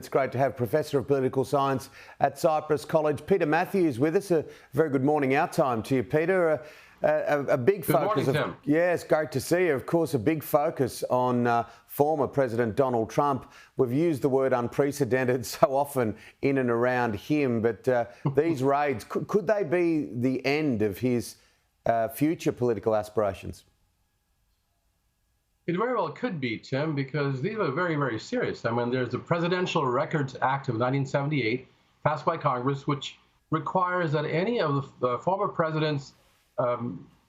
It's great to have Professor of Political Science at Cypress College, Peter Matthews, with us. A very good morning our time to you, Peter. A big Good focus. Morning, Tim. Yes, great to see you. Of course, a big focus on former President Donald Trump. We've used the word unprecedented so often in and around him, but these raids, could they be the end of his future political aspirations? It very well could be, Tim, because these are very, very serious. I mean, there's the Presidential Records Act of 1978, passed by Congress, which requires that any of the former president's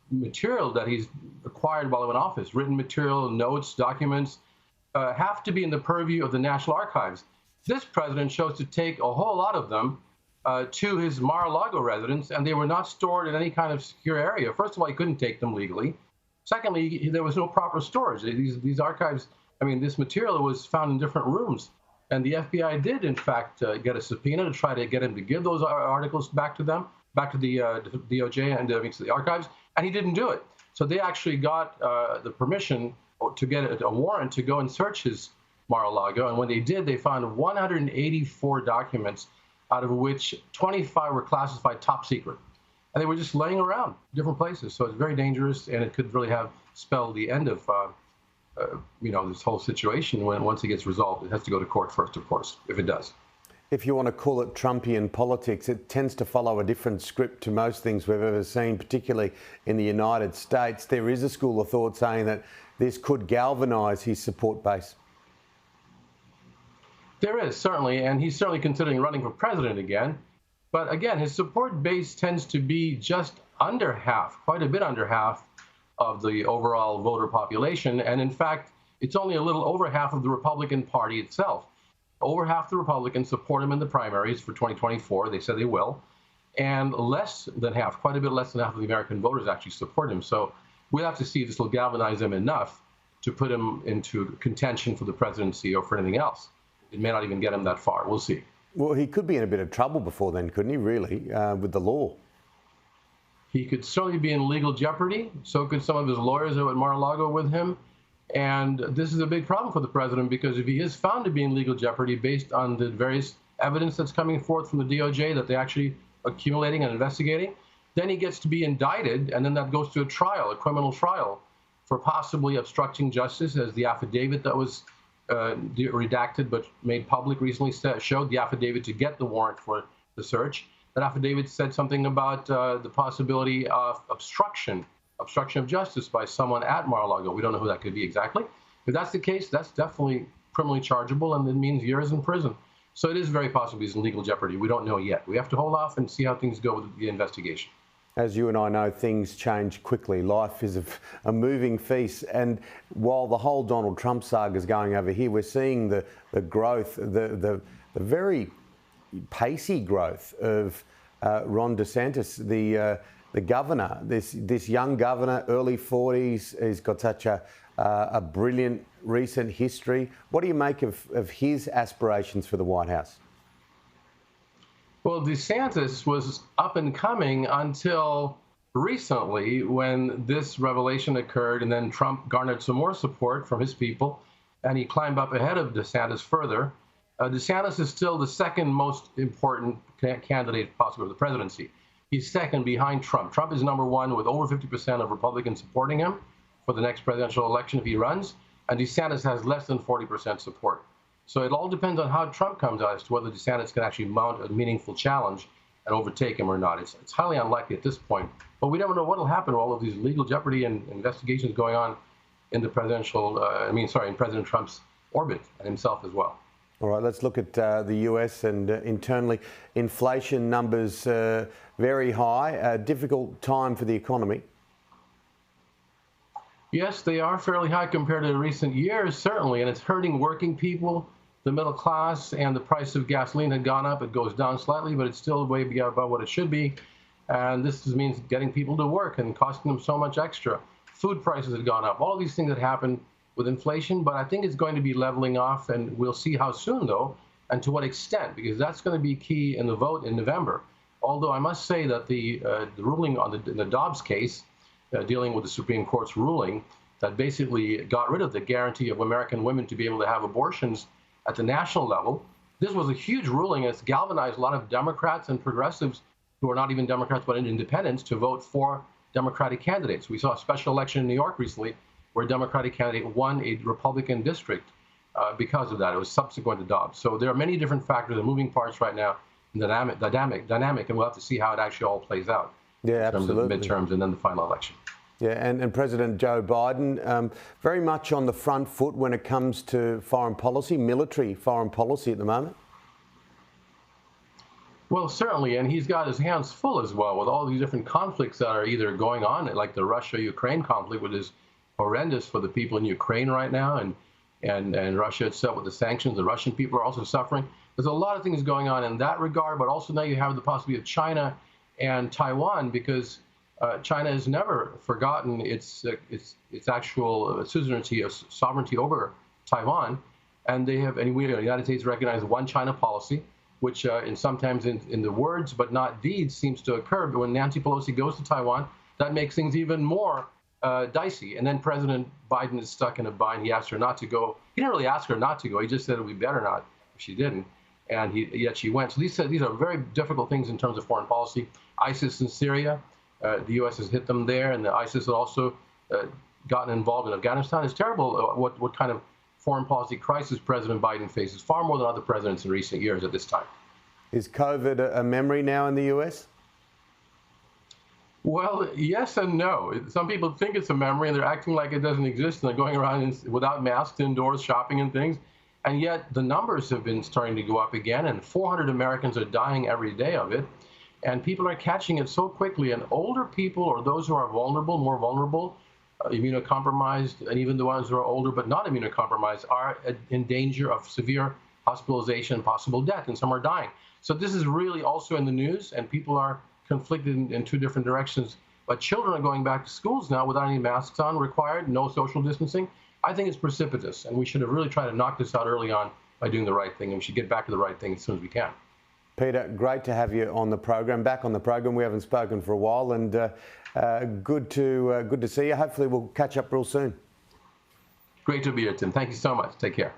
material that he's acquired while in office, written material, notes, documents, have to be in the purview of the National Archives. This president chose to take a whole lot of them to his Mar-a-Lago residence, and they were not stored in any kind of secure area. First of all, he couldn't take them legally. Secondly, there was no proper storage. These archives, I mean, this material was found in different rooms. And the FBI did, in fact, get a subpoena to try to get him to give those articles back to them, back to the DOJ and to the archives, and he didn't do it. So they actually got the permission to get a warrant to go and search his Mar-a-Lago. And when they did, they found 184 documents, out of which 25 were classified top secret. And they were just laying around different places. So it's very dangerous, and it could really have spelled the end of, this whole situation. Once it gets resolved, it has to go to court first, of course, if it does. If you want to call it Trumpian politics, it tends to follow a different script to most things we've ever seen, particularly in the United States. There is a school of thought saying that this could galvanise his support base. There is, certainly, and he's certainly considering running for president again. But again, his support base tends to be just under half, quite a bit under half of the overall voter population. And in fact, it's only a little over half of the Republican Party itself. Over half the Republicans support him in the primaries for 2024. They said they will. And less than half, quite a bit less than half of the American voters actually support him. So we'll have to see if this will galvanize him enough to put him into contention for the presidency or for anything else. It may not even get him that far. We'll see. Well, he could be in a bit of trouble before then, couldn't he, really, with the law? He could certainly be in legal jeopardy. So could some of his lawyers who are at Mar-a-Lago with him. And this is a big problem for the president, because if he is found to be in legal jeopardy based on the various evidence that's coming forth from the DOJ that they're actually accumulating and investigating, then he gets to be indicted, and then that goes to a trial, a criminal trial, for possibly obstructing justice, as the affidavit that was redacted but made public recently showed. The affidavit to get the warrant for the search. That affidavit said something about the possibility of obstruction of justice by someone at Mar-a-Lago. We don't know who that could be exactly. If that's the case, that's definitely criminally chargeable, and it means years in prison. So it is very possible he's in legal jeopardy. We don't know yet. We have to hold off and see how things go with the investigation. As you and I know, things change quickly. Life is a moving feast. And while the whole Donald Trump saga is going over here, we're seeing the growth, the very pacey growth of Ron DeSantis, the governor, this young governor, early 40s. He's got such a brilliant recent history. What do you make of his aspirations for the White House? Well, DeSantis was up and coming until recently, when this revelation occurred, and then Trump garnered some more support from his people, and he climbed up ahead of DeSantis further. DeSantis is still the second most important candidate possible for the presidency. He's second behind Trump. Trump is number one with over 50% of Republicans supporting him for the next presidential election if he runs, and DeSantis has less than 40% support. So it all depends on how Trump comes out as to whether DeSantis can actually mount a meaningful challenge and overtake him or not. It's highly unlikely at this point. But we never know what will happen with all of these legal jeopardy and investigations going on in the in President Trump's orbit and himself as well. All right, let's look at the US and internally. Inflation numbers very high, a difficult time for the economy. Yes, they are fairly high compared to recent years, certainly, and it's hurting working people, the middle class, and the price of gasoline had gone up. It goes down slightly, but it's still way above what it should be. And this means getting people to work and costing them so much extra. Food prices have gone up. All of these things that happen with inflation, but I think it's going to be leveling off, and we'll see how soon, though, and to what extent, because that's going to be key in the vote in November. Although I must say that the ruling on the Dobbs case, dealing with the Supreme Court's ruling that basically got rid of the guarantee of American women to be able to have abortions at the national level, this was a huge ruling. It's galvanized a lot of Democrats and progressives who are not even Democrats but independents to vote for Democratic candidates. We saw a special election in New York recently where a Democratic candidate won a Republican district because of that. It was subsequent to Dobbs. So there are many different factors and moving parts right now, dynamic, and we'll have to see how it actually all plays out. Yeah, in terms absolutely. of midterms and then the final election. Yeah, and President Joe Biden, very much on the front foot when it comes to foreign policy, military foreign policy at the moment. Well, certainly, and he's got his hands full as well with all these different conflicts that are either going on, like the Russia-Ukraine conflict, which is horrendous for the people in Ukraine right now, and Russia itself with the sanctions. The Russian people are also suffering. There's a lot of things going on in that regard, but also now you have the possibility of China and Taiwan, because China has never forgotten its actual sovereignty over Taiwan, and they have, and we, the United States, recognize one China policy, which sometimes in the words but not deeds seems to occur. But when Nancy Pelosi goes to Taiwan, that makes things even more dicey. And then President Biden is stuck in a bind. He asked her not to go. He didn't really ask her not to go. He just said it would be better not if she didn't. And yet she went. So these are very difficult things in terms of foreign policy. ISIS in Syria, the U.S. has hit them there, and the ISIS has also gotten involved in Afghanistan. It's terrible what kind of foreign policy crisis President Biden faces, far more than other presidents in recent years at this time. Is COVID a memory now in the U.S.? Well, yes and no. Some people think it's a memory, and they're acting like it doesn't exist, and they're going around without masks indoors, shopping and things. And yet the numbers have been starting to go up again, and 400 Americans are dying every day of it. And people are catching it so quickly. And older people, or those who are vulnerable, more vulnerable, immunocompromised, and even the ones who are older but not immunocompromised, are in danger of severe hospitalization, possible death, and some are dying. So this is really also in the news, and people are conflicted in two different directions. But children are going back to schools now without any masks on required, no social distancing. I think it's precipitous, and we should have really tried to knock this out early on by doing the right thing, and we should get back to the right thing as soon as we can. Peter, great to have you on the program, back on the program. We haven't spoken for a while, and good to see you. Hopefully we'll catch up real soon. Great to be here, Tim. Thank you so much. Take care.